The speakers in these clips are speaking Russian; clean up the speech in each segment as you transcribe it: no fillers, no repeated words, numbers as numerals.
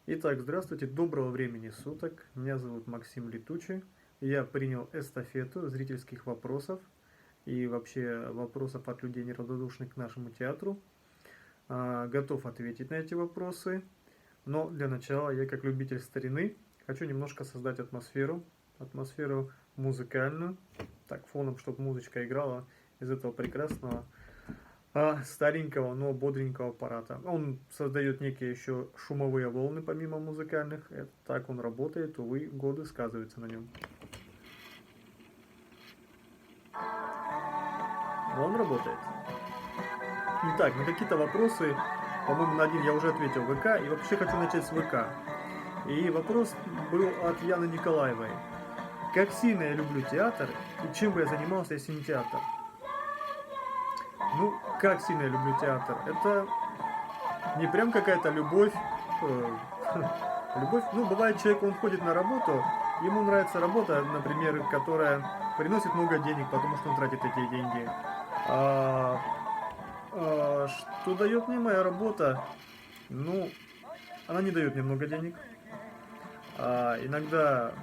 Итак, здравствуйте, доброго времени суток. Меня зовут Максим Летучий. Я принял эстафету зрительских вопросов и вообще вопросов от людей, неравнодушных к нашему театру. Готов ответить на эти вопросы, но для начала я, как любитель старины, хочу немножко создать атмосферу музыкальную, так, фоном, чтобы музычка играла из этого прекрасного старенького, но бодренького аппарата. Он создает некие еще шумовые волны, помимо музыкальных. Это так он работает, увы, годы сказываются на нем. Но он работает. Итак, на какие-то вопросы, по-моему, на один я уже ответил ВК, и вообще хочу начать с ВК. И вопрос был от Яны Николаевой. Как сильно я люблю театр, и чем бы я занимался, если не театр? Ну, как сильно я люблю театр? Это не прям какая-то любовь. Любовь, ну, бывает, человек, он ходит на работу, ему нравится работа, например, которая приносит много денег, потому что он тратит эти деньги. А, что дает мне моя работа? Ну, она не дает мне много денег. Иногда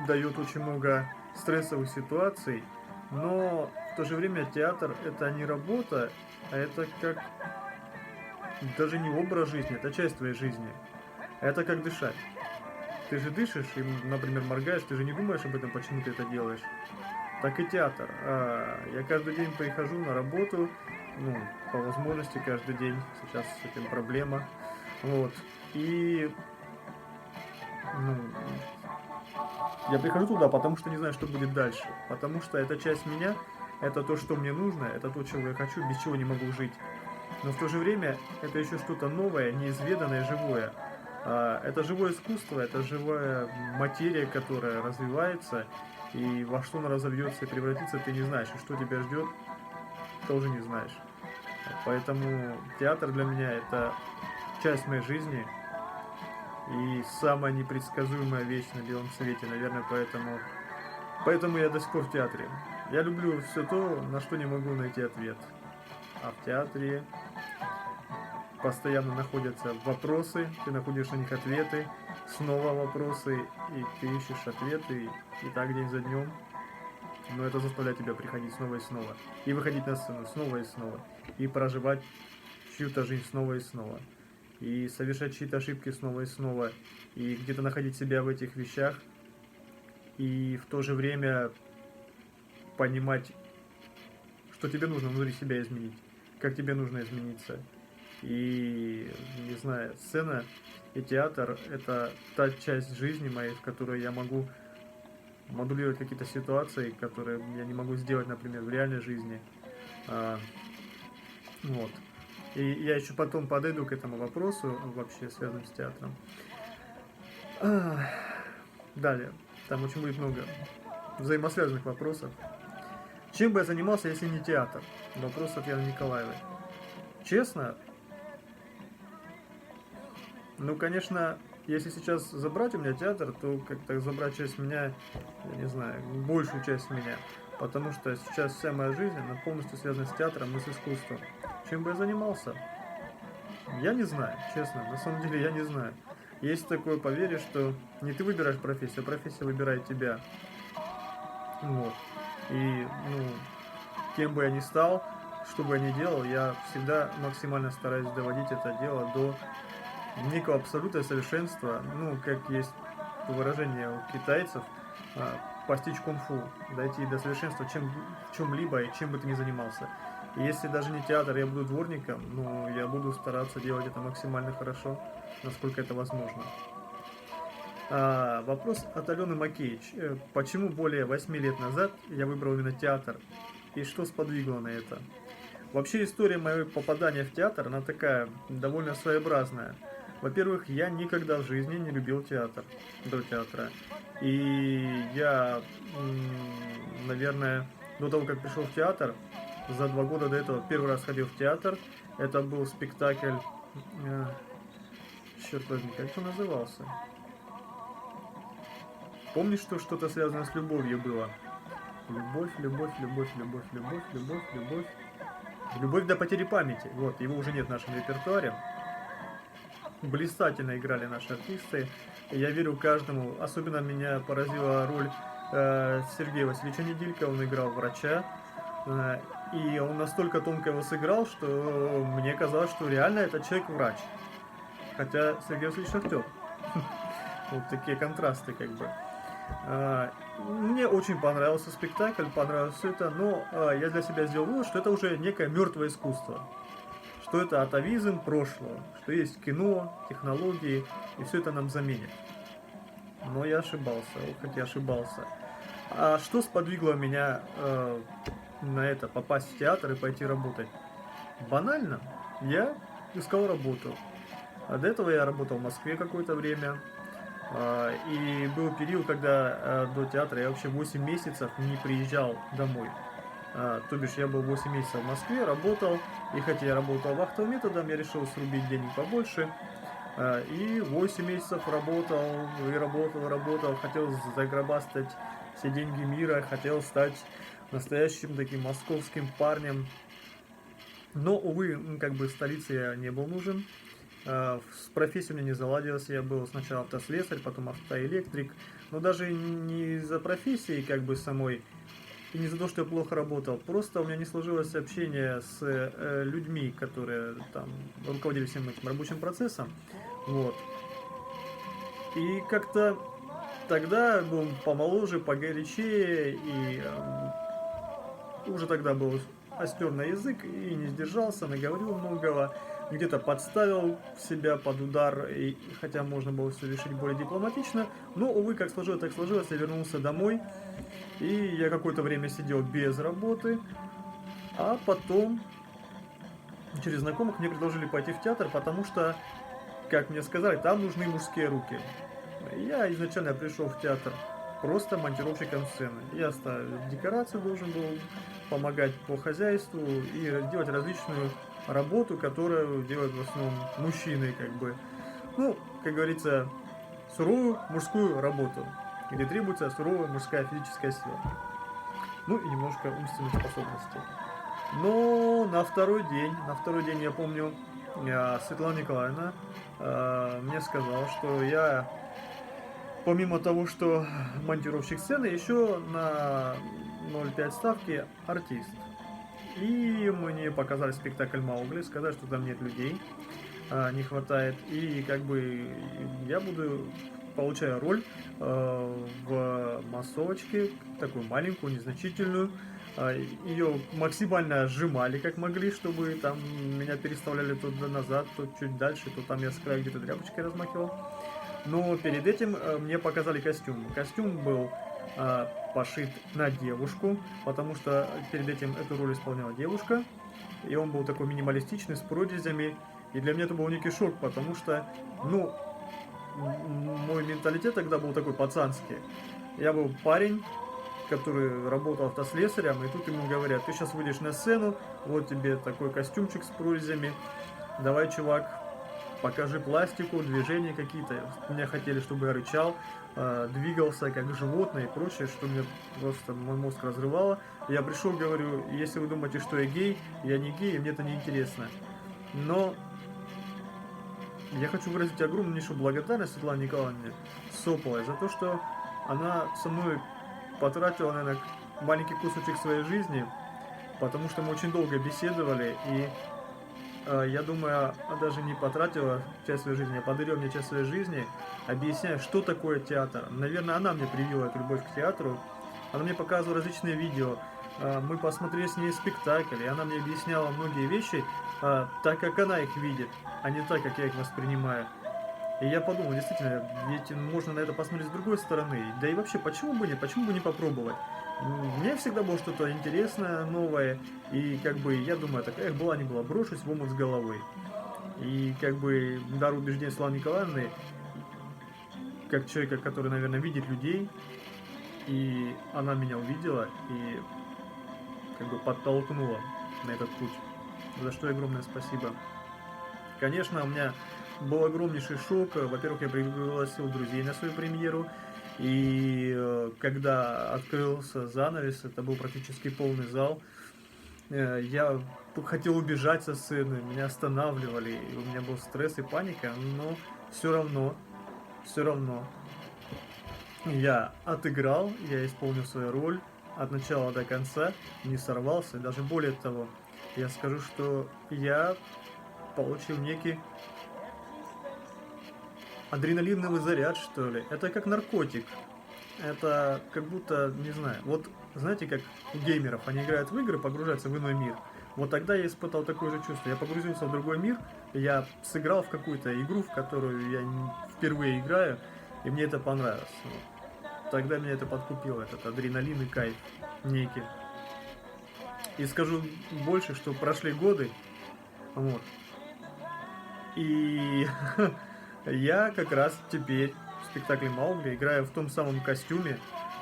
дает очень много стрессовых ситуаций, но в то же время театр это не работа, а это как даже не образ жизни, это часть твоей жизни. Это как дышать. Ты же дышишь и, например, моргаешь, ты же не думаешь об этом, почему ты это делаешь. Так и театр. Я каждый день прихожу на работу, ну, по возможности каждый день. Сейчас с этим проблема. Вот. И ну, я прихожу туда, потому что не знаю, что будет дальше. Потому что это часть меня, это то, что мне нужно, это то, чего я хочу, без чего не могу жить. Но в то же время это еще что-то новое, неизведанное, живое. Это живое искусство, это живая материя, которая развивается, и во что она разовьется и превратится, ты не знаешь, и что тебя ждет, тоже не знаешь. Поэтому театр для меня это часть моей жизни и самая непредсказуемая вещь на белом свете, наверное, поэтому я до сих пор в театре. Я люблю все то, на что не могу найти ответ. А в театре постоянно находятся вопросы, ты находишь на них ответы, снова вопросы, и ты ищешь ответы, и так день за днем. Но это заставляет тебя приходить снова и снова. И выходить на сцену снова и снова. И проживать чью-то жизнь снова и снова. И совершать чьи-то ошибки снова и снова. И где-то находить себя в этих вещах. И в то же время понимать, что тебе нужно внутри себя изменить. Как тебе нужно измениться. И, не знаю, сцена и театр – это та часть жизни моей, в которой я могу модулировать какие-то ситуации, которые я не могу сделать, например, в реальной жизни. Вот. И я еще потом подойду к этому вопросу, вообще связанному с театром. Далее. Там очень будет много взаимосвязанных вопросов. Чем бы я занимался, если не театр? Вопрос от Яны Николаевой. Честно, ну, конечно, если сейчас забрать у меня театр, то как-то забрать часть меня, я не знаю, большую часть меня. Потому что сейчас вся моя жизнь, она полностью связана с театром и с искусством. Чем бы я занимался? Я не знаю, честно, на самом деле я не знаю. Есть такое поверье, что не ты выбираешь профессию, а профессия выбирает тебя. Вот. И, ну, кем бы я ни стал, что бы я ни делал, я всегда максимально стараюсь доводить это дело до некого абсолютного совершенства, ну, как есть выражение у китайцев, постичь кунг-фу, дойти до совершенства в чем-либо и чем бы ты ни занимался. И если даже не театр, я буду дворником, ну, я буду стараться делать это максимально хорошо, насколько это возможно. Вопрос от Алены Макеич. Почему более 8 лет назад я выбрал именно театр? И что сподвигло на это? Вообще история моего попадания в театр, она такая довольно своеобразная. Во-первых, я никогда в жизни не любил театр, до театра. И я, наверное, до того, как пришел в театр, за 2 года до этого первый раз ходил в театр. Это был спектакль, черт возьми, как он назывался? Помнишь, что что-то связано с любовью было? Любовь, любовь, любовь, любовь, любовь, любовь, любовь. Любовь до потери памяти. Вот, его уже нет в нашем репертуаре. блистательно играли наши артисты. Я верю каждому. Особенно меня поразила роль Сергея Васильевича Недилько. Он играл врача. Э, и он настолько тонко его сыграл, что мне казалось, что реально этот человек врач. Хотя Сергей Васильевич актер. Вот такие контрасты как бы. Мне очень понравился спектакль, понравилось все это, но я для себя сделал вывод, что это уже некое мертвое искусство. Что это атовизм прошлого, что есть кино, технологии, и все это нам заменит. Но я ошибался, ох, как я ошибался. А что сподвигло меня на это, попасть в театр и пойти работать? Банально, я искал работу. А до этого я работал в Москве какое-то время. И был период, когда до театра я вообще 8 месяцев не приезжал домой. То бишь я был 8 месяцев в Москве, работал, и хотя я работал вахтовым методом, я решил срубить денег побольше. И 8 месяцев работал, хотел загробастать все деньги мира, хотел стать настоящим таким московским парнем. Но, увы, как бы в столице я не был нужен. С профессией у меня не заладилось, я был сначала автослесарь, потом автоэлектрик, но даже не из-за профессии как бы самой, и не за то, что я плохо работал, просто у меня не сложилось общение с людьми, которые там руководили всем этим рабочим процессом, вот. И как-то тогда был помоложе, погорячее, и уже тогда был остер на язык и не сдержался, наговорил многого, где-то подставил себя под удар, и, хотя можно было все решить более дипломатично, но, увы, как сложилось, так сложилось, я вернулся домой, и я какое-то время сидел без работы, а потом через знакомых мне предложили пойти в театр, потому что, как мне сказали, там нужны мужские руки. Я изначально пришел в театр просто монтировщиком сцены. Я ставил декорации, должен был помогать по хозяйству и делать различную работу, которую делают в основном мужчины, как бы. Ну, как говорится, суровую мужскую работу, где требуется суровая мужская физическая сила. Ну и немножко умственных способностей. Но на второй день я помню, Светлана Николаевна мне сказала, что я, помимо того, что монтировщик сцены, еще на 0,5 ставки артист. И мне показали спектакль Маугли, сказали, что там нет людей, не хватает. И как бы я буду, получая роль в массовочке, такую маленькую, незначительную. Ее максимально сжимали, как могли, чтобы там меня переставляли то назад, то чуть дальше, то там я с края где-то тряпочкой размахивал. Но перед этим мне показали костюм. Костюм был пошит на девушку, потому что перед этим эту роль исполняла девушка. И он был такой минималистичный, с прорезями. И для меня это был некий шок, потому что, ну, мой менталитет тогда был такой пацанский. Я был парень, который работал автослесарем, и тут ему говорят: ты сейчас выйдешь на сцену, вот тебе такой костюмчик с прорезями, давай, чувак, покажи пластику, движения какие-то. Меня хотели, чтобы я рычал, двигался как животное и прочее, что мне просто мой мозг разрывало. Я пришел, говорю: если вы думаете, что я гей, я не гей, и мне это не интересно. Но я хочу выразить огромнейшую благодарность Светлане Николаевне Сополой за то, что она со мной потратила, наверное, маленький кусочек своей жизни, потому что мы очень долго беседовали, и я думаю, даже не потратила часть своей жизни, а подарила мне часть своей жизни, объясняя, что такое театр. Наверное, она мне привила эту любовь к театру, она мне показывала различные видео, мы посмотрели с ней спектакль, и она мне объясняла многие вещи так, как она их видит, а не так, как я их воспринимаю. И я подумал, действительно, ведь можно на это посмотреть с другой стороны. Да и вообще, почему бы не попробовать? Мне всегда было что-то интересное, новое, и как бы я думаю, так, была не была, брошусь в омут с головой. И как бы дар убеждения Светланы Николаевны, как человека, который, наверное, видит людей, и она меня увидела и как бы подтолкнула на этот путь, за что огромное спасибо. Конечно, у меня был огромнейший шок. Во-первых, я пригласил друзей на свою премьеру, и когда открылся занавес, это был практически полный зал. Я хотел убежать со сцены, меня останавливали, и у меня был стресс и паника, но все равно я отыграл, я исполнил свою роль от начала до конца, не сорвался, даже более того, я скажу, что я получил некий адреналиновый заряд, что ли. Это как наркотик. Это как будто, не знаю, вот знаете, как у геймеров, они играют в игры, погружаются в иной мир. Вот тогда я испытал такое же чувство. Я погрузился в другой мир, я сыграл в какую-то игру, в которую я впервые играю, и мне это понравилось. Вот. Тогда меня это подкупило, этот адреналин и кайф некий. И скажу больше, что прошли годы, вот, и я как раз теперь в спектакле Маугли играю в том самом костюме,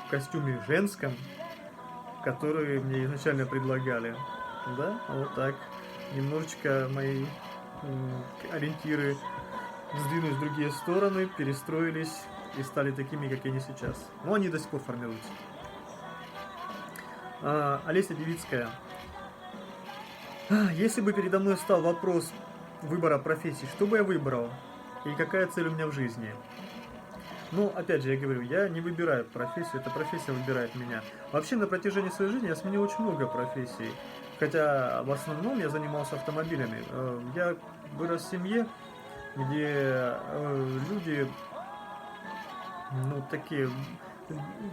в костюме женском, который мне изначально предлагали. Да, вот так. Немножечко мои ориентиры сдвинулись в другие стороны, перестроились и стали такими, как они сейчас. Но они до сих пор формируются. Олеся Девицкая. Если бы передо мной стал вопрос выбора профессии, что бы я выбрал? И какая цель у меня в жизни? Ну, опять же, я говорю, я не выбираю профессию, эта профессия выбирает меня. Вообще, на протяжении своей жизни я сменил очень много профессий. Хотя, в основном, я занимался автомобилями. Я вырос в семье, где люди, ну, такие,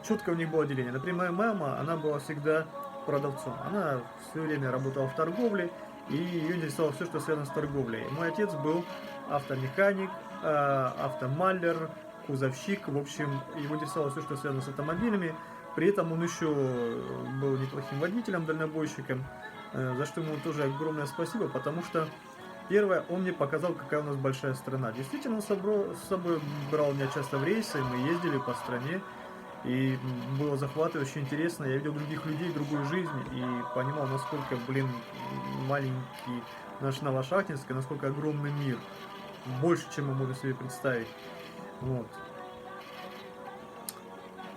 четко у них было деление. Например, моя мама, она была всегда продавцом. Она все время работала в торговле, и ее интересовало все, что связано с торговлей. Мой отец был автомеханик, автомаллер, кузовщик, в общем, его интересовало все, что связано с автомобилями. При этом он еще был неплохим водителем, дальнобойщиком, за что ему тоже огромное спасибо, потому что, первое, он мне показал, какая у нас большая страна. Действительно, он с собой брал меня часто в рейсы, мы ездили по стране, и было захватывающе интересно. Я видел других людей, другую жизнь, и понимал, насколько, маленький наш Новошахтинск, и насколько огромный мир. Больше, чем мы можем себе представить. Вот.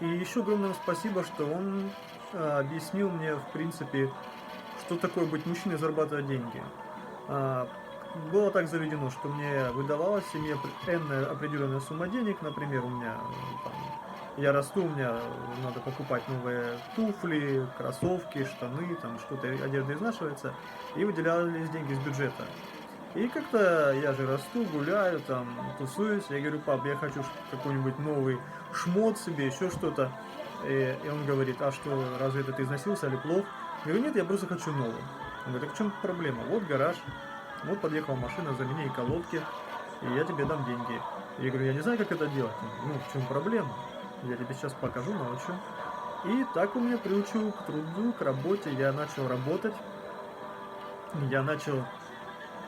И еще огромное спасибо, что он объяснил мне, в принципе, что такое быть мужчиной и зарабатывать деньги. Было так заведено, что мне выдавалась в семье энная определенная сумма денег, например, у меня там, я расту, у меня надо покупать новые туфли, кроссовки, штаны, там что-то, одежда изнашивается, и выделялись деньги из бюджета. И как-то я же расту, гуляю, там, тусуюсь, я говорю, пап, я хочу какой-нибудь новый шмот себе, еще что-то. И он говорит, а что, разве это ты износился или плохо? Я говорю, нет, я просто хочу новый. Он говорит, так в чем проблема? Вот гараж, вот подъехала машина, замени колодки, и я тебе дам деньги. Я говорю, я не знаю, как это делать. Ну, в чем проблема? Я тебе сейчас покажу, научу. И так он меня приучил к труду, к работе. Я начал работать, я начал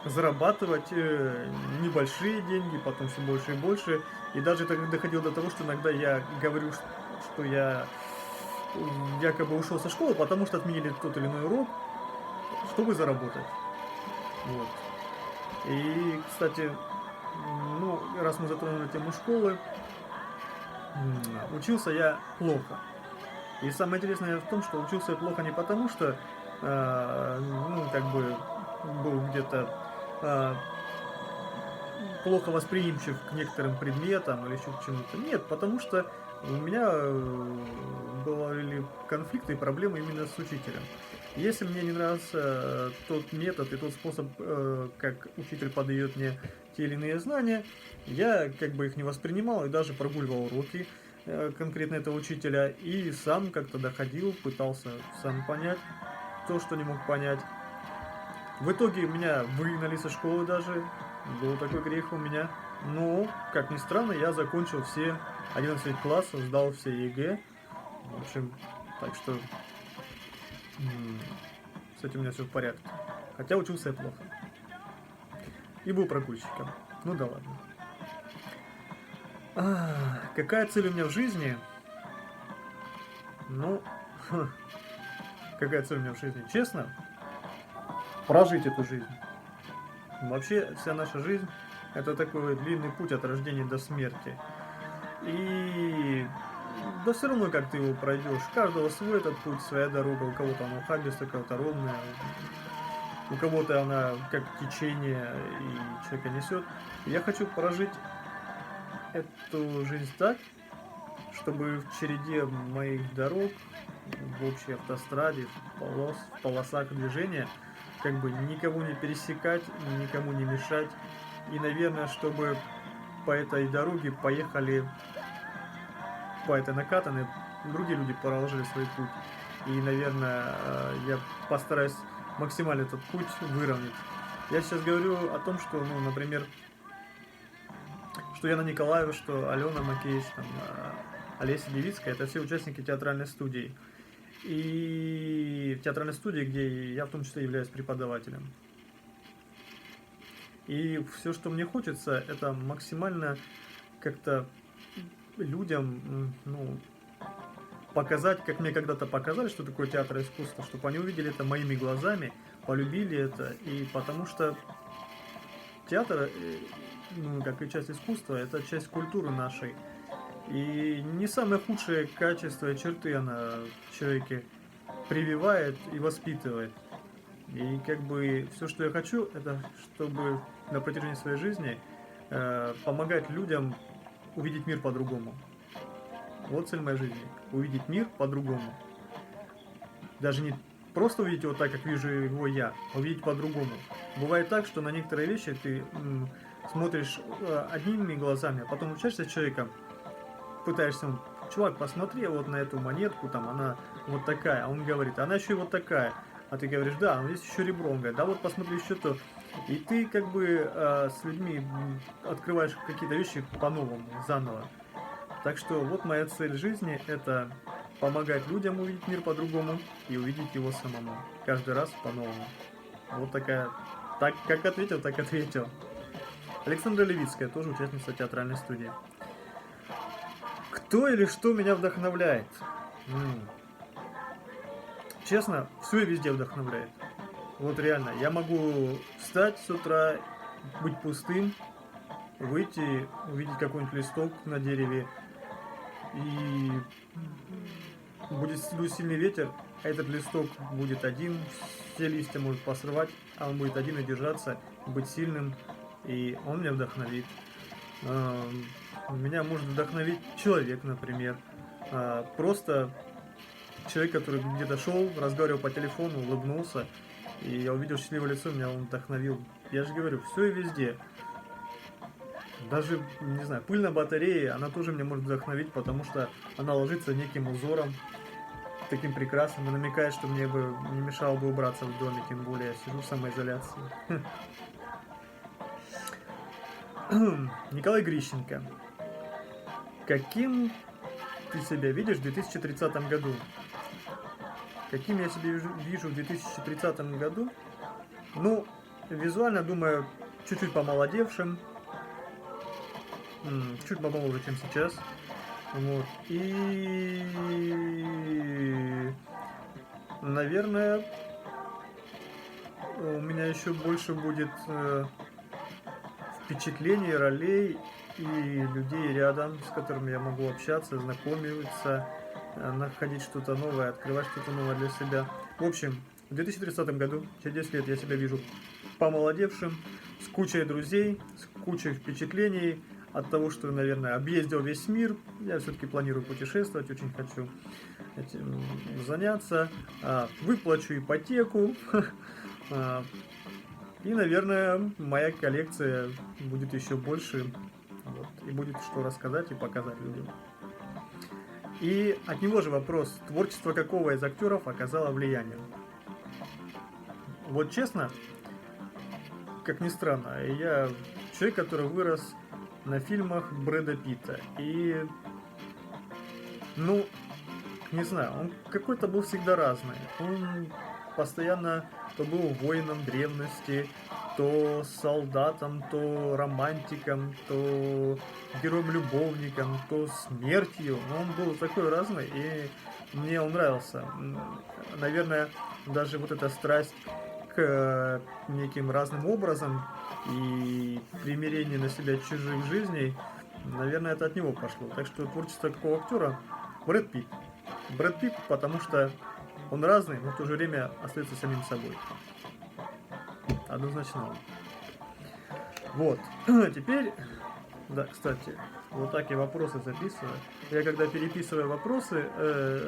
зарабатывать небольшие деньги, потом все больше и больше. И даже так доходило до того, что иногда я говорю, что я якобы ушел со школы, потому что отменили тот или иной урок, чтобы заработать. Вот. И, кстати, ну, раз мы затронули тему школы, учился я плохо. И самое интересное в том, что учился я плохо не потому, что, ну, как бы, был где-то плохо восприимчив к некоторым предметам или еще к чему-то. Нет, потому что у меня были конфликты и проблемы именно с учителем. Если мне не нравился тот метод и тот способ, как учитель подает мне те или иные знания, я как бы их не воспринимал и даже прогуливал уроки конкретно этого учителя и сам как-то доходил, пытался сам понять то, что не мог понять. В итоге меня выгнали со школы даже, был такой грех у меня. Но, как ни странно, я закончил все 11 классов, сдал все ЕГЭ. В общем, так что с этим у меня все в порядке. Хотя учился я плохо. И был прогульщиком. Ну да ладно. Какая цель у меня в жизни? Ну, какая цель у меня в жизни? Честно, прожить эту жизнь. Вообще, вся наша жизнь – это такой длинный путь от рождения до смерти. И да все равно, как ты его пройдешь. У каждого свой этот путь, своя дорога. У кого-то она ухабистая, у кого-то ровная, у кого-то она как течение, и человека несет. Я хочу прожить эту жизнь так, чтобы в череде моих дорог, в общей автостраде, в полосах движения, как бы никого не пересекать, никому не мешать. И, наверное, чтобы по этой дороге поехали, по этой накатанной, другие люди продолжили свой путь. И, наверное, я постараюсь максимально этот путь выровнять. Я сейчас говорю о том, что, ну, например, что Яна Николаева, что Алена Макеевич, там, Олеся Левицкая, это все участники театральной студии. И в театральной студии, где я в том числе являюсь преподавателем. И все, что мне хочется, это максимально как-то людям, ну, показать, как мне когда-то показали, что такое театр искусства, чтобы они увидели это моими глазами, полюбили это. И потому что театр, ну, как и часть искусства, это часть культуры нашей. И не самое худшее качество и черты она в человеке прививает и воспитывает. И как бы все, что я хочу, это чтобы на протяжении своей жизни помогать людям увидеть мир по-другому. Вот цель моей жизни. Увидеть мир по-другому. Даже не просто увидеть его так, как вижу его я, а увидеть по-другому. Бывает так, что на некоторые вещи ты смотришь одними глазами, а потом учишься человеком, пытаешься, чувак, посмотри вот на эту монетку, там она вот такая, а он говорит, она еще и вот такая. А ты говоришь, да, но здесь еще ребро, он говорит, да вот посмотри еще то. И ты как бы с людьми открываешь какие-то вещи по-новому, заново. Так что вот моя цель жизни – это помогать людям увидеть мир по-другому и увидеть его самому. Каждый раз по-новому. Вот такая, так как ответил, так ответил. Александра Левицкая, тоже участница театральной студии. Кто или что меня вдохновляет? Честно, все и везде вдохновляет. Вот реально, я могу встать с утра, быть пустым, выйти, увидеть какой-нибудь листок на дереве, и будет сильный ветер, а этот листок будет один, все листья может посрывать, а он будет один и держаться, быть сильным, и он меня вдохновит. Меня может вдохновить человек, например, просто человек, который где-то шел, разговаривал по телефону, улыбнулся, и я увидел счастливое лицо, меня он вдохновил. Я же говорю, все и везде. Даже, не знаю, пыль на батарее, она тоже меня может вдохновить, потому что она ложится неким узором, таким прекрасным, и намекает, что мне бы не мешало бы убраться в доме, тем более я сижу в самоизоляции. Николай Грищенко. Каким ты себя видишь в 2030 году? Каким я себя вижу в 2030 году? Ну, визуально, думаю, чуть-чуть помолодевшим, чуть помоложе, чем сейчас. Вот. И, наверное, у меня еще больше будет впечатлений, ролей и людей рядом, с которыми я могу общаться, знакомиться, находить что-то новое, открывать что-то новое для себя. В общем, в 2030 году, через 10 лет, я себя вижу помолодевшим, с кучей друзей, с кучей впечатлений от того, что, наверное, объездил весь мир. Я все-таки планирую путешествовать, очень хочу этим заняться. Выплачу ипотеку. И, наверное, моя коллекция будет еще больше. Вот, и будет что рассказать и показать людям. И от него же вопрос, творчество какого из актеров оказало влияние? Вот честно, как ни странно, я человек, который вырос на фильмах Брэда Питта. И, ну, не знаю, он какой-то был всегда разный. Он постоянно то был воином древности, то солдатом, то романтиком, то героем-любовником, то смертью. Но он был такой разный, и мне он нравился. Наверное, даже вот эта страсть к неким разным образом и примирение на себя чужих жизней, наверное, это от него пошло. Так что творчество какого актера Брэд Питт. Брэд Питт, потому что он разный, но в то же время остается самим собой. Однозначно он. Вот. Теперь, да, кстати, вот так я вопросы записываю. Я когда переписываю вопросы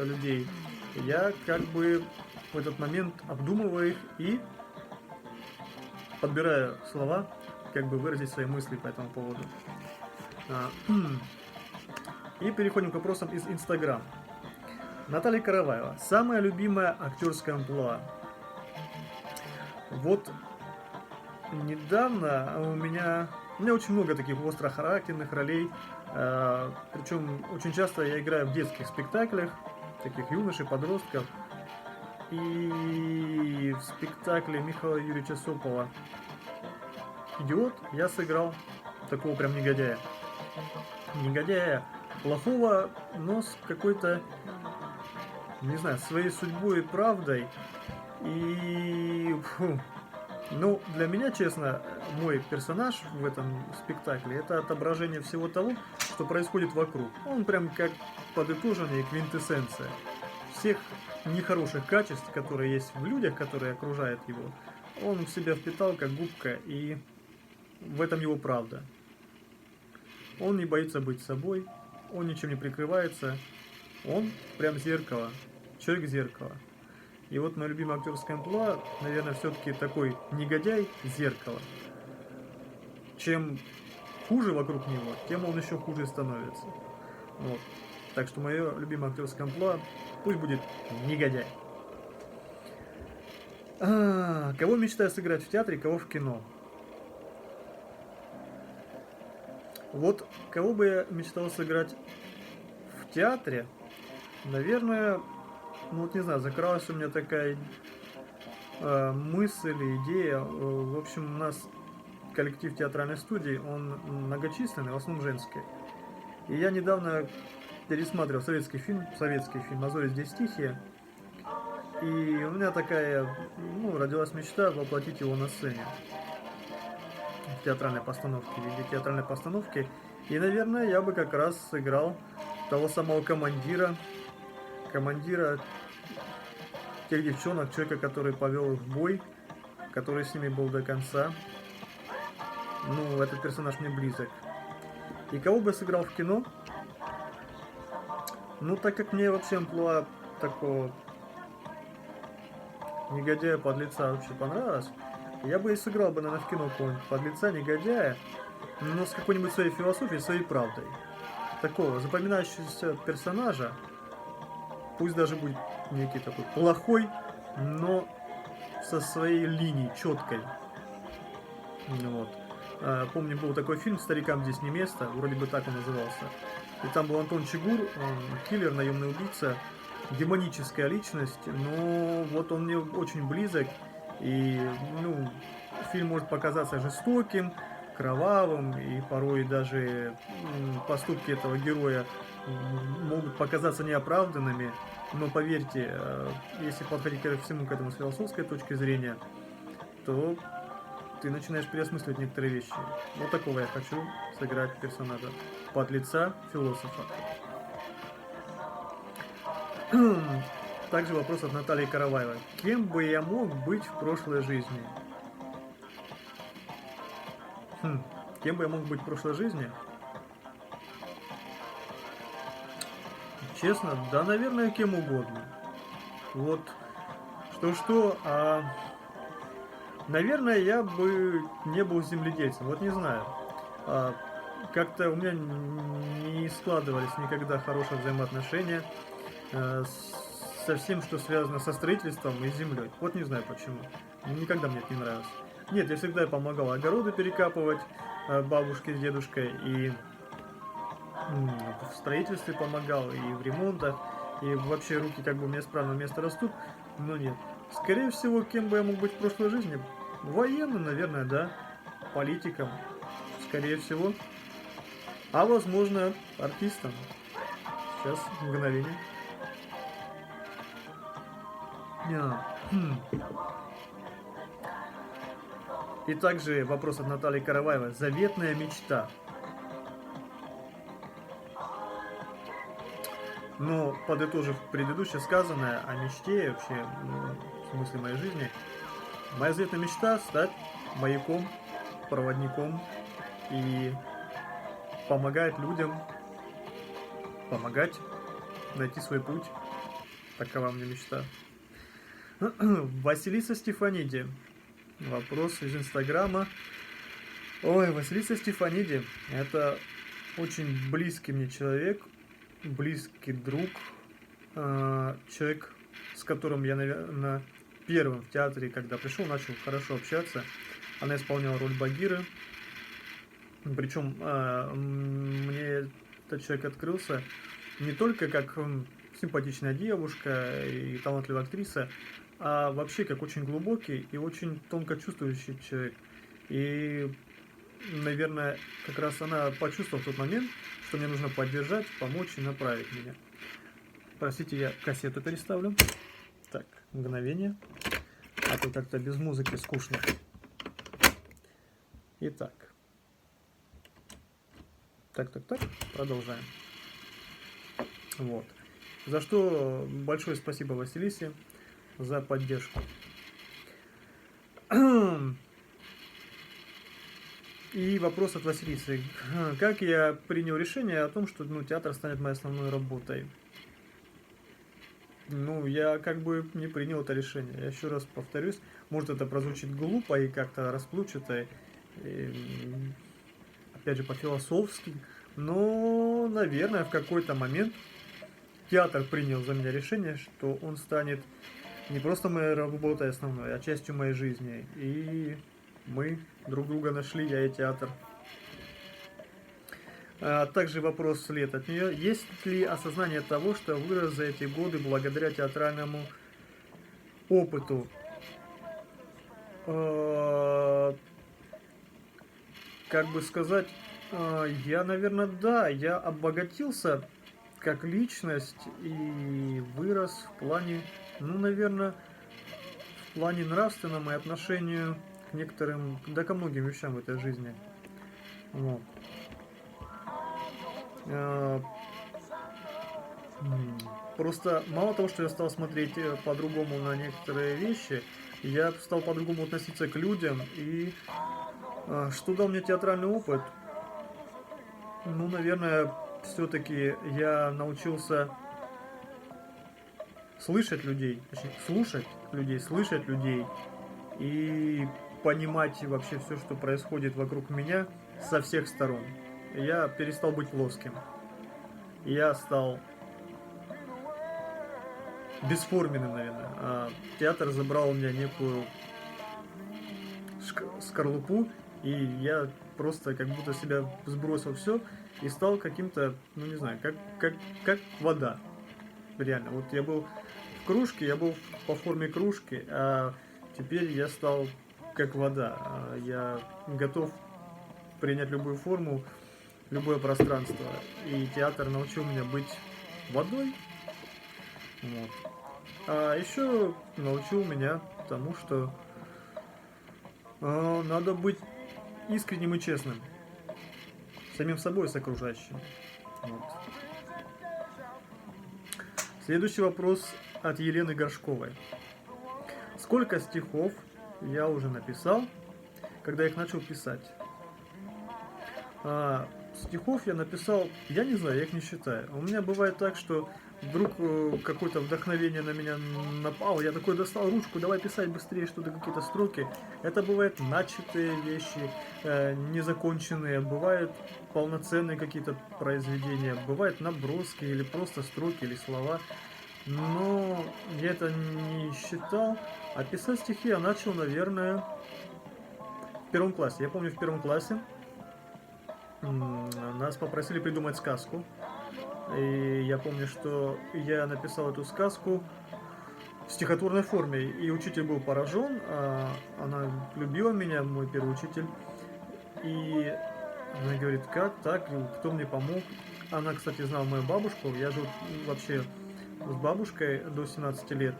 людей, я как бы в этот момент обдумываю их и подбираю слова, как бы выразить свои мысли по этому поводу. И переходим к вопросам из Инстаграм. Наталья Караваева. Самая любимая актерская амплуа. Вот недавно у меня очень много таких острохарактерных ролей. Причем очень часто я играю в детских спектаклях, таких юношей, подростков. И в спектакле Михаила Юрьевича Сопова «Идиот» я сыграл такого прям негодяя. Негодяя плохого, но с какой-то, не знаю, своей судьбой и правдой. И ну, для меня, честно, мой персонаж в этом спектакле — это отображение всего того, что происходит вокруг. Он прям как подытоженная квинтэссенция всех нехороших качеств, которые есть в людях, которые окружают его. Он в себя впитал как губка, и в этом его правда. Он не боится быть собой, он ничем не прикрывается, он прям зеркало, человек-зеркало. И вот моя любимая актерская амплуа, наверное, все-таки такой негодяй зеркало. Чем хуже вокруг него, тем он еще хуже становится. Вот. Так что мое любимое актерское амплуа пусть будет негодяй. Кого мечтаю сыграть в театре, кого в кино? Вот кого бы я мечтал сыграть в театре, наверное, ну вот не знаю, закралась у меня такая мысль, идея. В общем, у нас коллектив театральной студии, он многочисленный, в основном женский. И я недавно пересматривал советский фильм «А зори здесь тихие». И у меня такая, родилась мечта воплотить его на сцене. В театральной постановке, в виде театральной постановки. И, наверное, я бы как раз сыграл того самого командира тех девчонок, человека, который повел их в бой, который с ними был до конца. Ну, этот персонаж мне близок. И кого бы я сыграл в кино? Ну, так как мне вообще амплуа такого негодяя, подлеца вообще понравилось, я бы и сыграл бы, наверное, в кино какого-нибудь подлеца, негодяя, но с какой-нибудь своей философией, своей правдой. Такого запоминающегося персонажа, пусть даже будет некий такой плохой, но со своей линией четкой. Вот. Помню, был такой фильм «Старикам здесь не место», вроде бы так он назывался. И там был Антон Чигур, киллер, наемный убийца, демоническая личность, но вот он мне очень близок. И, фильм может показаться жестоким, кровавым, и порой даже поступки этого героя могут показаться неоправданными. Но поверьте, если подходить ко всему к этому с философской точки зрения, то ты начинаешь переосмысливать некоторые вещи. Вот такого я хочу сыграть персонажа. Подлеца, философа. Также вопрос от Натальи Караваевой. Кем бы я мог быть в прошлой жизни? Кем бы я мог быть в прошлой жизни? Честно, да, наверное, кем угодно. Вот, что-что, наверное, я бы не был земледельцем. Вот не знаю. Как-то у меня не складывались никогда хорошие взаимоотношения со всем, что связано со строительством и землей. Вот не знаю почему. Никогда мне это не нравилось. Нет, я всегда помогал огороды перекапывать бабушке с дедушкой, и в строительстве помогал, и в ремонтах, и вообще руки как бы у меня с правильного места растут, но нет. Скорее всего, кем бы я мог быть в прошлой жизни? Военным, наверное, да. Политиком, скорее всего. А возможно, артистом. Сейчас, мгновение. И также вопрос от Натальи Караваевой. Заветная мечта. Но, подытожив предыдущее сказанное о мечте, вообще, в смысле моей жизни, моя заветная мечта — стать маяком, проводником и помогать людям, помогать найти свой путь. Такова мне мечта. Василиса Стефаниди. Вопрос из Инстаграма. Ой, Василиса Стефаниди. Это очень близкий мне человек, близкий друг, человек, с которым я, наверное, первым в театре, когда пришел, начал хорошо общаться. Она исполняла роль Багиры. Причем мне этот человек открылся не только как симпатичная девушка и талантливая актриса, а вообще как очень глубокий и очень тонко чувствующий человек. И, наверное, как раз она почувствовала в тот момент, что мне нужно поддержать, помочь и направить меня. Простите, я кассету переставлю. Так, мгновение. А то как-то без музыки скучно. Итак. Так, продолжаем. Вот. За что большое спасибо Василисе за поддержку. И вопрос от Василисы. Как я принял решение о том, что театр станет моей основной работой? Я как бы не принял это решение. Я еще раз повторюсь, может это прозвучит глупо и как-то расплывчато, и, опять же по-философски, но, наверное, в какой-то момент театр принял за меня решение, что он станет не просто моей работой основной, а частью моей жизни. И мы друг друга нашли, я и театр. Также вопрос вслед от нее. Есть ли осознание того, что вырос за эти годы благодаря театральному опыту? Как бы сказать, я, наверное, да, я обогатился как личность и вырос в плане, наверное, в плане нравственном и отношению к некоторым, да ко многим вещам в этой жизни. Вот. Просто мало того, что я стал смотреть по-другому на некоторые вещи, я стал по-другому относиться к людям. И что дал мне театральный опыт? Наверное, все-таки я научился слышать людей, точнее, слушать людей, слышать людей и понимать вообще все, что происходит вокруг меня со всех сторон. Я перестал быть плоским. Я стал бесформенным, наверное. Театр забрал у меня некую скорлупу, и я просто как будто себя сбросил все и стал каким-то, не знаю, как вода. Реально. Вот я был в кружке, я был по форме кружки, а теперь я стал как вода. Я готов принять любую форму, любое пространство. И театр научил меня быть водой. Вот. А еще научил меня тому, что надо быть искренним и честным. Самим собой и с окружающими. Вот. Следующий вопрос от Елены Горшковой. Сколько стихов я уже написал, когда их начал писать? Стихов я написал, я не знаю, я их не считаю. У меня бывает так, что вдруг какое-то вдохновение на меня напало, я такой достал ручку, давай писать быстрее что-то, какие-то строки. Это бывают начатые вещи, незаконченные, бывают полноценные какие-то произведения, бывают наброски или просто строки или слова. Но я это не считал, а писать стихи я начал, наверное, в первом классе. Я помню, в первом классе нас попросили придумать сказку. И я помню, что я написал эту сказку в стихотворной форме. И учитель был поражен. Она любила меня, мой первый учитель. И она говорит, как так? Кто мне помог? Она, кстати, знала мою бабушку. Я жил вообще с бабушкой до 17 лет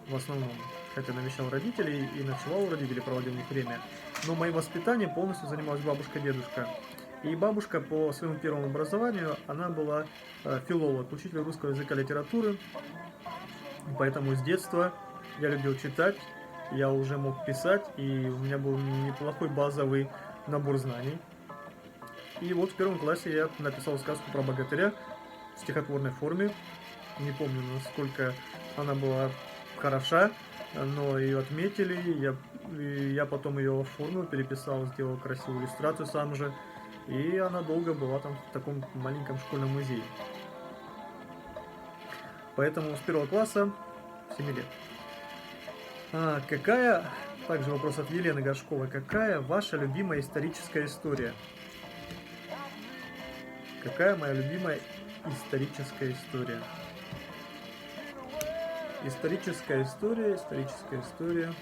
в основном. Хотя навещал родителей и ночевал у родителей, проводил у них время. Но моим воспитанием полностью занималась бабушка-дедушка. И бабушка по своему первому образованию, она была филолог, учитель русского языка и литературы. Поэтому с детства я любил читать, я уже мог писать, и у меня был неплохой базовый набор знаний. И вот в первом классе я написал сказку про богатыря в стихотворной форме. Не помню, насколько она была хороша, но ее отметили. Я потом ее оформил, переписал, сделал красивую иллюстрацию сам же. И она долго была там в таком маленьком школьном музее. Поэтому с первого класса 7 лет. Какая, также вопрос от Елены Горшковой, какая ваша любимая историческая история? Какая моя любимая историческая история? Историческая история.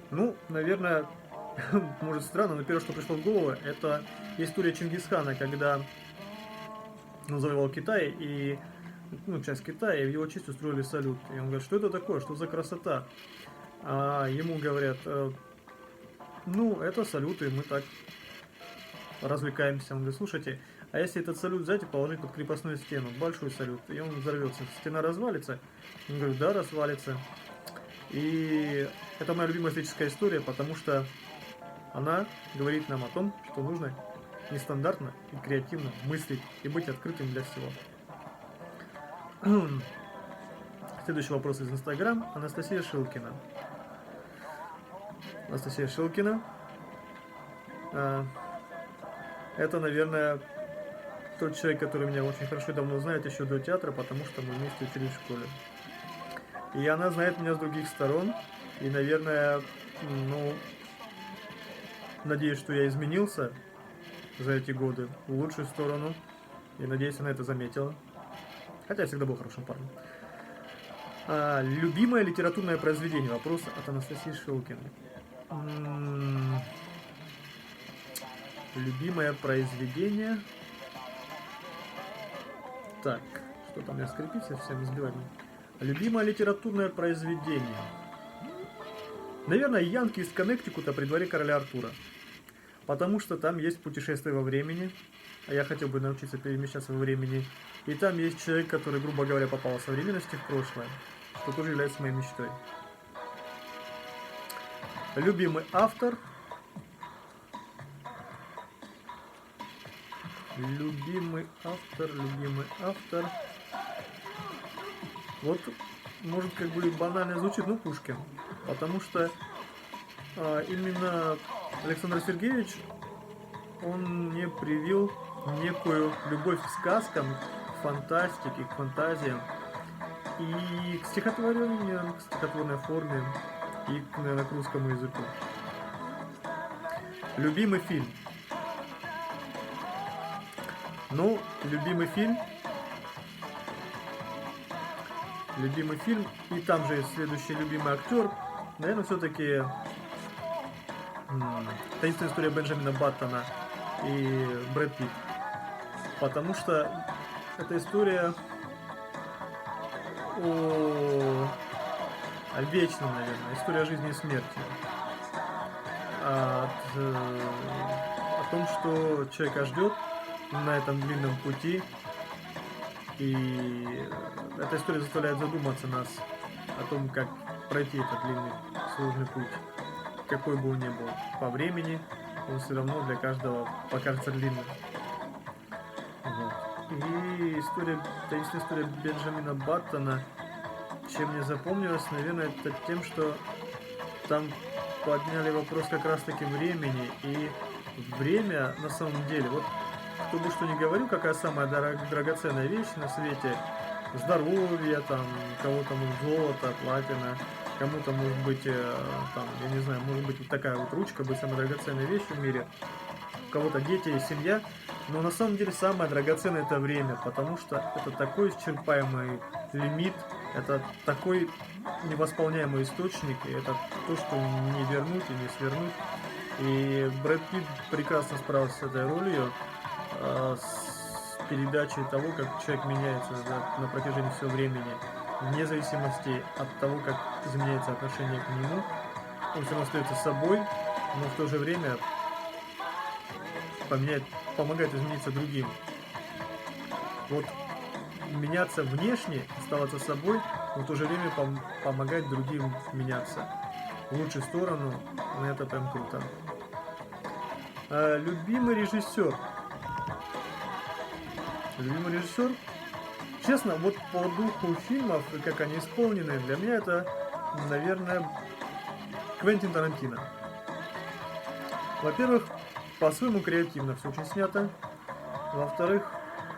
Ну, наверное, может странно, но первое, что пришло в голову, это история Чингисхана, когда он завоевал Китай, и часть Китая, и в его честь устроили салют. И он говорит, что это такое, что за красота? А ему говорят, это салют, и мы так развлекаемся. Он говорит, слушайте, а если этот салют взять и положить под крепостную стену, большой салют, и он взорвется, стена развалится? Он говорит, да, развалится. И это моя любимая историческая история, потому что она говорит нам о том, что нужно нестандартно и креативно мыслить и быть открытым для всего. Следующий вопрос из Инстаграм. Анастасия Шилкина. Это, наверное, тот человек, который меня очень хорошо и давно знает еще до театра, потому что мы вместе учились в школе. И она знает меня с других сторон. И, наверное, надеюсь, что я изменился за эти годы в лучшую сторону. И надеюсь, она это заметила. Хотя я всегда был хорошим парнем. Любимое литературное произведение? Вопрос от Анастасии Шилкиной. Любимое произведение. Так, что там у меня скрипится, всем избивать. Любимое литературное произведение. Наверное, Янки из Коннектикута при дворе короля Артура. Потому что там есть путешествие во времени. А я хотел бы научиться перемещаться во времени. И там есть человек, который, грубо говоря, попал в современности в прошлое. Что тоже является моей мечтой. Любимый автор. Любимый автор. Вот, может, как бы банально звучит, но Пушкин. Потому что именно Александр Сергеевич, он мне привил некую любовь к сказкам, к фантастике, к фантазиям и к стихотворению, к стихотворной форме и, наверное, к русскому языку. Любимый фильм. Любимый фильм, и там же есть следующий любимый актер. Наверное, все-таки «Таинственная история Бенджамина Баттона» и Брэд Питт. Потому что эта история о вечном, наверное, история жизни и смерти. О том, что человека ждет на этом длинном пути. И эта история заставляет задуматься нас о том, как пройти этот длинный, сложный путь. Какой бы он ни был по времени, он все равно для каждого покажется длинным. Вот. И таинственная история Бенджамина Баттона, чем мне запомнилось, наверное, это тем, что там подняли вопрос как раз-таки времени. И время на самом деле, вот кто бы что ни говорил, какая самая драгоценная вещь на свете, здоровье, там, у кого-то может золото, платина, кому-то может быть, там, я не знаю, может быть вот такая вот ручка быть самой драгоценной вещью в мире, у кого-то дети и семья, но на самом деле самое драгоценное это время, потому что это такой исчерпаемый лимит, это такой невосполняемый источник, и это то, что не вернуть и не свернуть. И Брэд Питт прекрасно справился с этой ролью, с передачей того, как человек меняется на протяжении всего времени, вне зависимости от того, как изменяется отношение к нему. он все равно остается собой, но в то же время помогает измениться другим. Вот меняться внешне, оставаться собой, но в то же время помогать другим меняться в лучшую сторону, это прям круто. Любимый режиссер. Любимый режиссер. Честно, вот по духу фильмов, и как они исполнены, для меня это, наверное, Квентин Тарантино. Во-первых, по-своему креативно все очень снято. Во-вторых,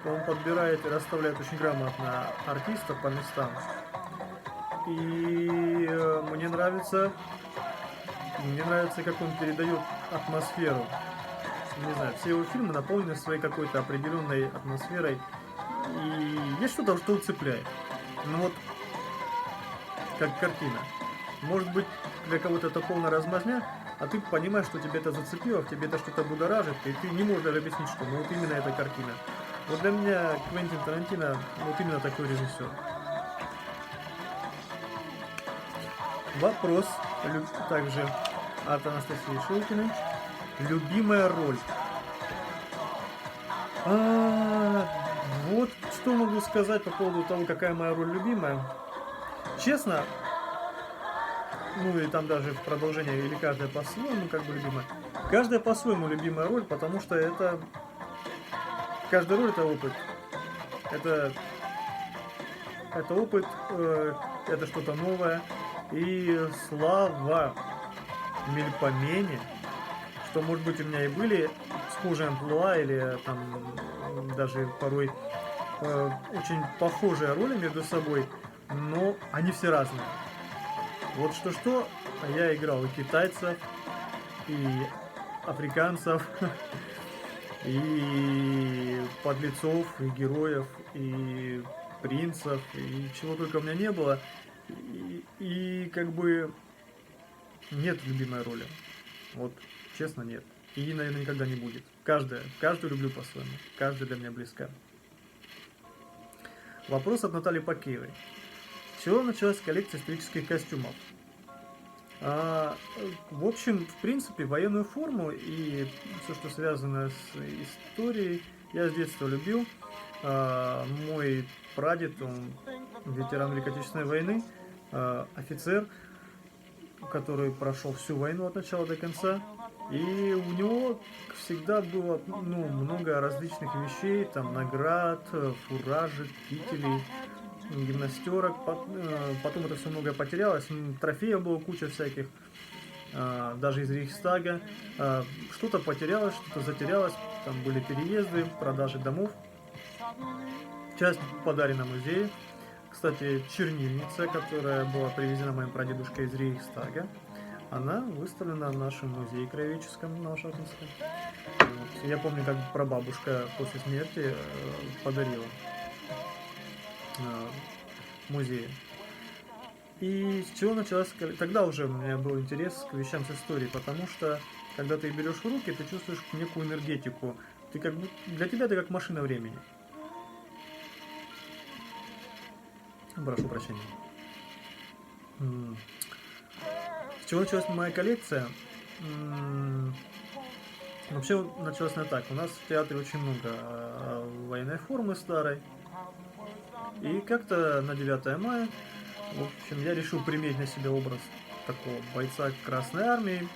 он подбирает и расставляет очень грамотно артистов по местам. И мне нравится, как он передает атмосферу. Не знаю, все его фильмы наполнены своей какой-то определенной атмосферой. И есть что-то, что цепляет. Ну вот, как картина. Может быть, для кого-то это полная размазня, а ты понимаешь, что тебе это зацепило, в тебе это что-то будоражит, и ты не можешь даже объяснить, что ну вот именно эта картина. Вот для меня Квентин Тарантино вот именно такой режиссер. Вопрос также от Анастасии Шилкиной. Любимая роль. Вот что могу сказать по поводу того, какая моя роль любимая. Честно, ну и там даже в продолжении, или каждая по-своему как бы любимая. Каждая по-своему любимая роль, потому что это... Каждая роль это опыт. Это опыт, это что-то новое. И слава Мельпомене, что, может быть, у меня и были схожие амплуа, или там даже порой очень похожие роли между собой, но они все разные. Вот что-что, а я играл и китайцев, и африканцев, и подлецов, и героев, и принцев, и чего только у меня не было. И как бы нет любимой роли. Вот, честно, нет. И, наверное, никогда не будет. Каждую люблю по-своему. Каждая для меня близка. Вопрос от Натальи Пакеевой. С чего началась коллекция исторических костюмов? В общем, в принципе, военную форму и все, что связано с историей, я с детства любил. Мой прадед, он ветеран Великой Отечественной войны, офицер, который прошел всю войну от начала до конца. И у него всегда было много различных вещей, там наград, фуражек, кителей, гимнастерок. Потом это все многое потерялось, трофеев было куча всяких, даже из Рейхстага. Что-то потерялось, что-то затерялось, там были переезды, продажи домов. Часть подарена музею. Кстати, чернильница, которая была привезена моим прадедушкой из Рейхстага, она выставлена в нашем музее краеведческом Новошахтинском. Вот. Я помню, как прабабушка после смерти подарила музею. И с чего началась... Тогда уже у меня был интерес к вещам с историей, потому что, когда ты их берешь в руки, ты чувствуешь некую энергетику. Для тебя это как машина времени. Прошу прощения. С чего началась моя коллекция? Вообще началось не так. У нас в театре очень много военной формы старой. И как-то на 9 мая, в общем, я решил применить на себя образ такого бойца Красной Армии,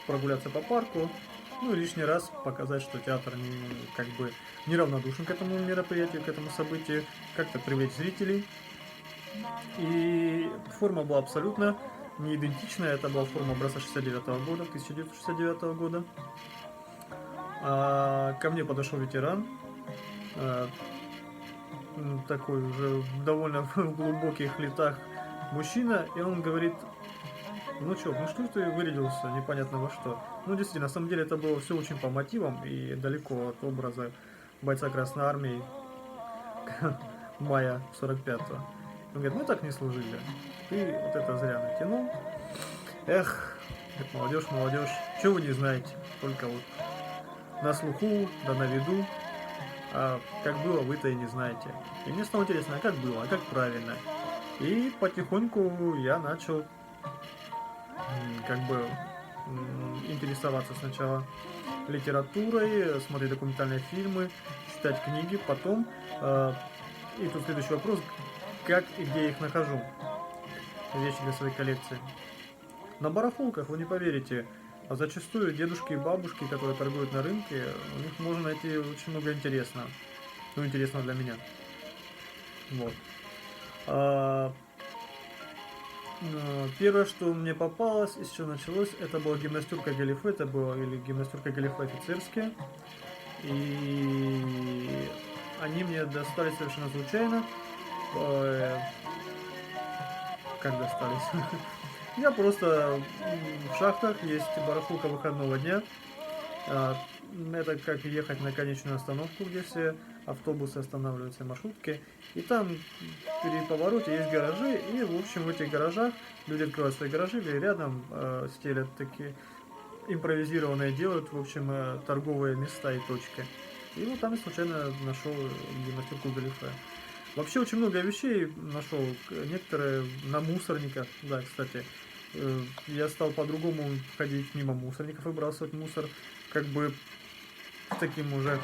прогуляться по парку, ну и лишний раз показать, что театр не равнодушен к этому мероприятию, к этому событию, как-то привлечь зрителей. И форма была абсолютно не идентичная, это была форма образца 1969 года. Ко мне подошел ветеран, такой уже в довольно глубоких летах мужчина, и он говорит: ну что ты вырядился непонятно во что. Ну действительно, на самом деле это было все очень по мотивам и далеко от образа бойца Красной Армии мая 45-го. Он говорит: мы так не служили, ты вот это зря натянул. Эх, молодежь, чего вы не знаете, только вот на слуху, да на виду, а как было, вы-то и не знаете. И мне стало интересно, а как было, а как правильно. И потихоньку я начал как бы интересоваться сначала литературой, смотреть документальные фильмы, читать книги, потом, и тут следующий вопрос, как и где я их нахожу, вещи для своей коллекции. На барахолках, вы не поверите, а зачастую дедушки и бабушки, которые торгуют на рынке, у них можно найти очень много интересного, ну, интересного для меня. Вот. Первое, что мне попалось, из чего началось, это была гимнастерка галифе, это была или гимнастерка галифе офицерские. И они мне достались совершенно случайно. Как достались? Я просто в шахтах, есть барахолка выходного дня. Это как ехать на конечную остановку, где все автобусы останавливаются, маршрутки. И там при повороте есть гаражи, и в общем в этих гаражах люди открывают свои гаражи, или рядом стелят такие импровизированные, делают в общем торговые места и точки. И вот там я случайно нашел гимнастерку галифе. Вообще очень много вещей нашел, некоторые на мусорниках, да, кстати. Я стал по-другому ходить мимо мусорников, выбрасывать мусор, как бы таким уже,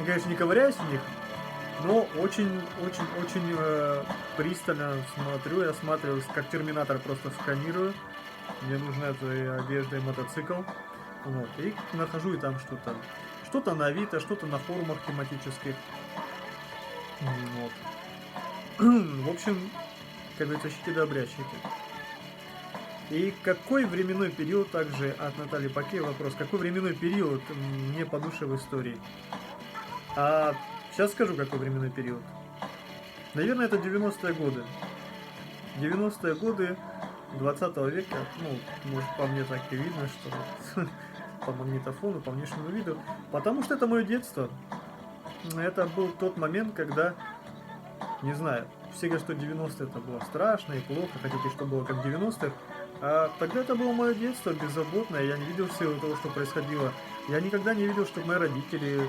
конечно, не ковыряюсь в них, но очень пристально смотрю и осматриваюсь, как терминатор, просто сканирую. Мне нужна эта одежда и мотоцикл. Вот, и нахожу и там что-то. Что-то на Авито, что-то на форумах тематических. Вот. В общем, как говорится, ищите да обрящите. И какой временной период, также от Натальи Пакея вопрос, какой временной период мне по душе в истории? Сейчас скажу, какой временной период. Наверное, это 90-е годы. 90-е годы 20 века, ну, может, по мне так и видно, что по магнитофону, по внешнему виду, потому что это мое детство. Это был тот момент, когда, не знаю, все говорят, что 90-е это было страшно и плохо, хотите, чтобы было как в 90-х, а тогда это было мое детство, беззаботное, я не видел всего того, что происходило. Я никогда не видел, чтобы мои родители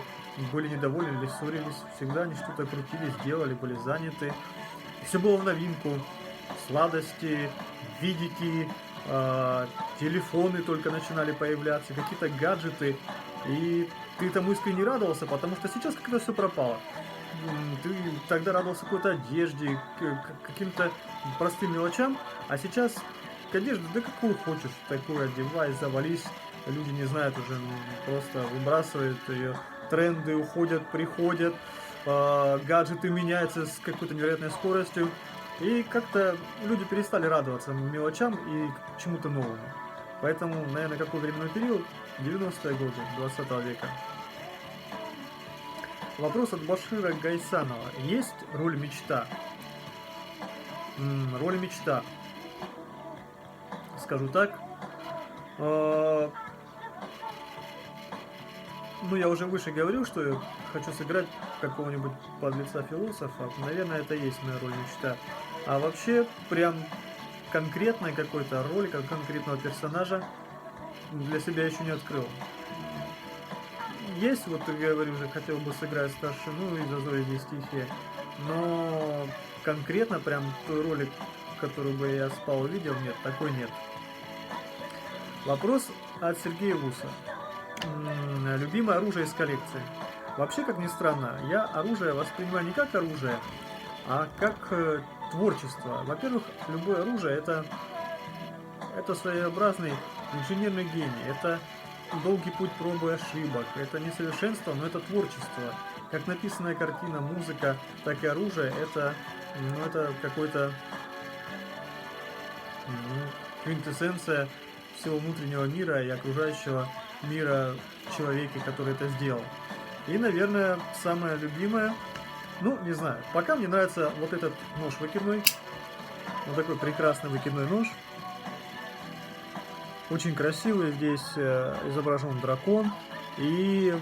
были недовольны или ссорились, всегда они что-то крутились, делали, были заняты. Все было в новинку, сладости, видики, телефоны только начинали появляться, какие-то гаджеты, и ты этому искренне радовался, потому что сейчас как-то все пропало. Ты тогда радовался какой-то одежде, каким-то простым мелочам, а сейчас к одежде, да какую хочешь, такую одевай, завались, люди не знают уже, просто выбрасывают ее, тренды уходят, приходят, гаджеты меняются с какой-то невероятной скоростью, и как-то люди перестали радоваться мелочам и чему-то новому. Поэтому, наверное, какой временной период? 90-е годы 20 века. Вопрос от Башира Гайсанова. Есть роль мечта? Роль мечта. Скажу так. Ну, я уже выше говорил, что я хочу сыграть какого-нибудь подлеца-философа. Наверное, это и есть моя роль мечта. А вообще, прям конкретной какой-то роли, как конкретного персонажа для себя еще не открыл. Есть, вот я говорю, уже хотел бы сыграть старшину из «Зазори здесь тихие», но конкретно прям той роли, которую бы я спал увидел, нет, такой нет. Вопрос от Сергея Вуса. Любимое оружие из коллекции. Вообще, как ни странно, я оружие воспринимаю не как оружие, а как творчество. Во-первых, любое оружие это своеобразный инженерный гений, это долгий путь проб и ошибок, это несовершенство, но это творчество. Как написанная картина, музыка, так и оружие, это какой-то квинтэссенция всего внутреннего мира и окружающего мира человека, который это сделал. И, наверное, самое любимое, ну, не знаю, пока мне нравится вот этот нож выкидной, вот такой прекрасный выкидной нож. Очень красивый, здесь изображен дракон, и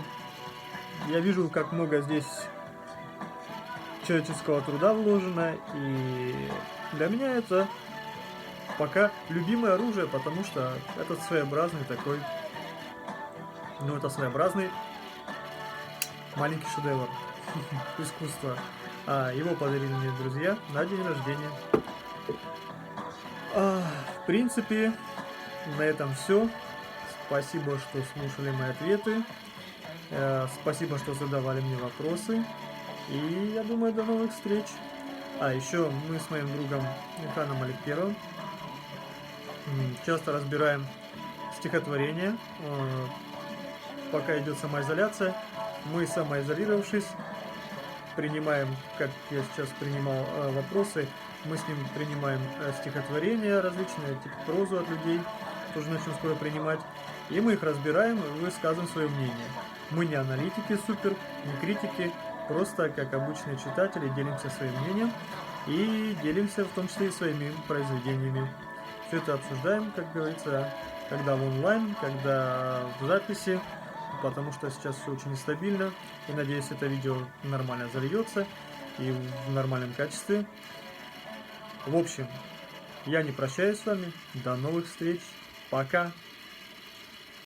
я вижу, как много здесь человеческого труда вложено, и для меня это пока любимое оружие, потому что это своеобразный такой, ну, это своеобразный маленький шедевр искусства. Его подарили мне друзья на день рождения. В принципе, на этом все. Спасибо, что слушали мои ответы. Спасибо, что задавали мне вопросы. И я думаю, до новых встреч. А еще мы с моим другом Ханом Аликперовым часто разбираем стихотворения. Пока идет самоизоляция, мы, самоизолировавшись, принимаем, как я сейчас принимал вопросы, мы с ним принимаем стихотворения различные, типа прозу от людей, тоже начнем скоро принимать, и мы их разбираем и высказываем свое мнение. Мы не аналитики супер, не критики, просто как обычные читатели делимся своим мнением и делимся в том числе и своими произведениями. Все это обсуждаем, как говорится, когда в онлайн, когда в записи, потому что сейчас все очень нестабильно, и надеюсь, это видео нормально зальется и в нормальном качестве. В общем, я не прощаюсь с вами, до новых встреч, пока!